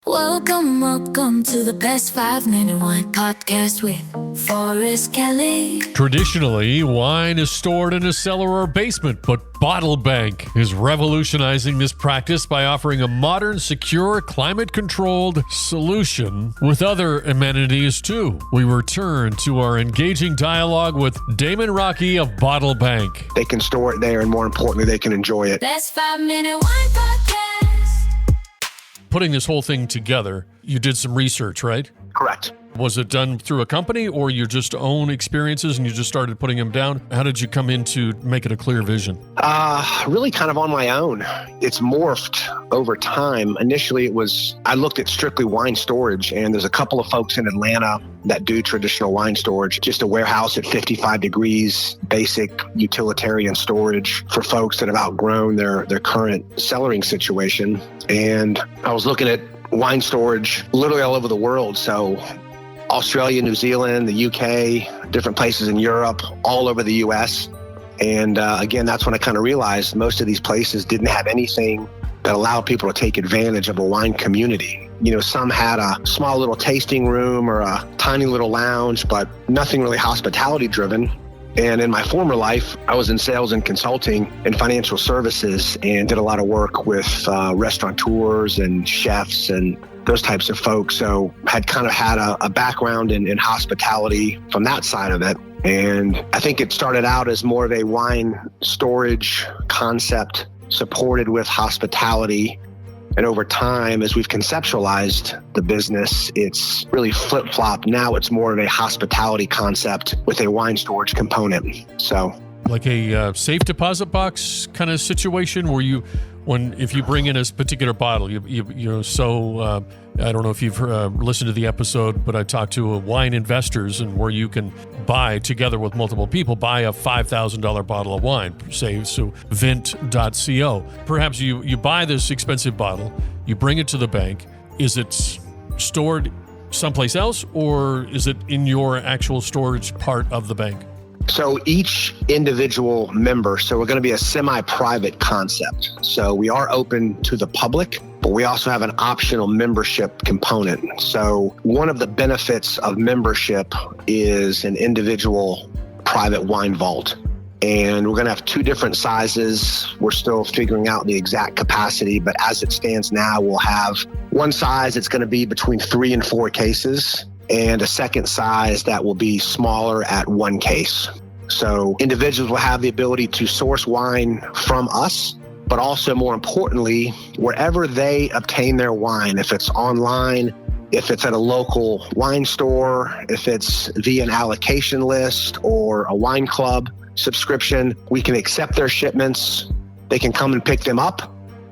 Welcome to the Best 5-Minute Wine Podcast with Forrest Kelly. Traditionally, wine is stored in a cellar or basement, but Bottle Bank is revolutionizing this practice by offering a modern, secure, climate-controlled solution with other amenities too. We return to our engaging dialogue with Damon Raque of Bottle Bank. They can store it there, and more importantly, they can enjoy it. Best 5-Minute Wine Podcast. Putting this whole thing together, you did some research, right? Correct. Was it done through a company or your just own experiences and you just started putting them down? How did you come in to make it a clear vision? Really kind of on my own. It's morphed over time. Initially, I looked at strictly wine storage, and there's a couple of folks in Atlanta that do traditional wine storage, just a warehouse at 55 degrees, basic utilitarian storage for folks that have outgrown their current cellaring situation. And I was looking at wine storage literally all over the world. So Australia, New Zealand, the UK, different places in Europe, all over the US. And again, that's when I kind of realized most of these places didn't have anything that allowed people to take advantage of a wine community. You know, some had a small little tasting room or a tiny little lounge, but nothing really hospitality driven. And in my former life, I was in sales and consulting and financial services and did a lot of work with restaurateurs and chefs and those types of folks. So had kind of had a background in hospitality from that side of it. And I think it started out as more of a wine storage concept supported with hospitality. And over time, as we've conceptualized the business, it's really flip-flopped. Now it's more of a hospitality concept with a wine storage component. So, like a safe deposit box kind of situation where if you bring in a particular bottle, I don't know if you've listened to the episode, but I talked to wine investors, and where you can buy together with multiple people, buy a $5,000 bottle of wine, say, so vint.co. Perhaps you buy this expensive bottle, you bring it to the bank. Is it stored someplace else, or is it in your actual storage part of the bank? So each individual member, so we're going to be a semi-private concept. So we are open to the public, but we also have an optional membership component. So one of the benefits of membership is an individual private wine vault. And we're going to have two different sizes. We're still figuring out the exact capacity, but as it stands now, we'll have one size that's going to be between 3 and 4 cases, and a second size that will be smaller at 1 case. So individuals will have the ability to source wine from us, but also more importantly, wherever they obtain their wine, if it's online, if it's at a local wine store, if it's via an allocation list or a wine club subscription, we can accept their shipments. They can come and pick them up,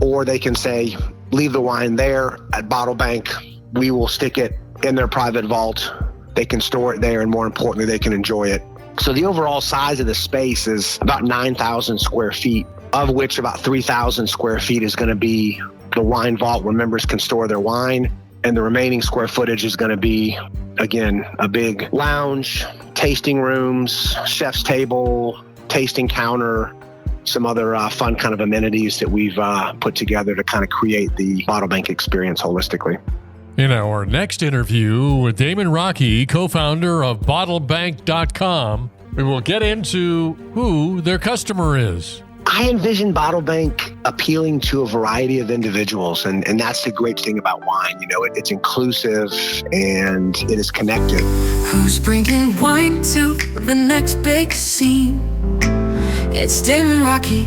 or they can say, leave the wine there at Bottle Bank. We will stick it in their private vault. They can store it there, and more importantly, they can enjoy it. So the overall size of the space is about 9,000 square feet, of which about 3,000 square feet is going to be the wine vault where members can store their wine. And the remaining square footage is going to be, again, a big lounge, tasting rooms, chef's table, tasting counter, some other fun kind of amenities that we've put together to kind of create the Bottle Bank experience holistically. In our next interview with Damon Raque, co-founder of bottlebank.com, we will get into who their customer is. I envision Bottle Bank appealing to a variety of individuals, and that's the great thing about wine. You know, it's inclusive and it is connected. Who's bringing wine to the next big scene? It's Damon Raque,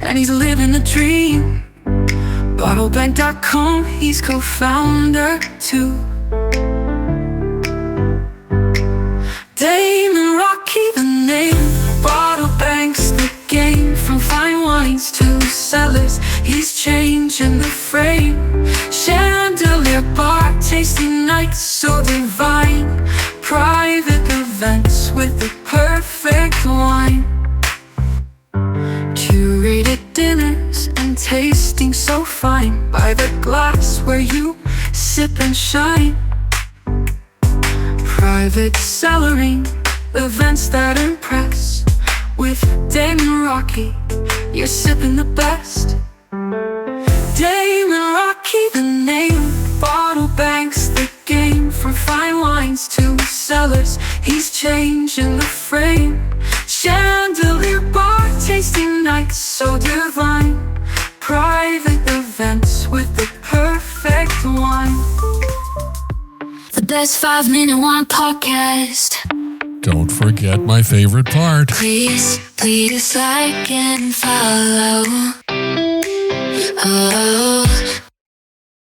and he's living the dream. Bottlebank.com, he's co-founder too. Damon Raque, the name. Bottle Bank's the game. From fine wines to cellars, he's changing the frame. Chandelier bar, tasting nights so divine. Private events with the perfect wine. Curated dinners and tasting so fine by the glass where you sip and shine. Private cellaring, events that impress. With Damon Raque, you're sipping the best. Damon Raque, the name. Bottle change in the frame. Chandelier bar, tasting nights so divine. Private events with the perfect wine. The best 5-minute wine podcast. Don't forget my favorite part. Please like and follow. Oh.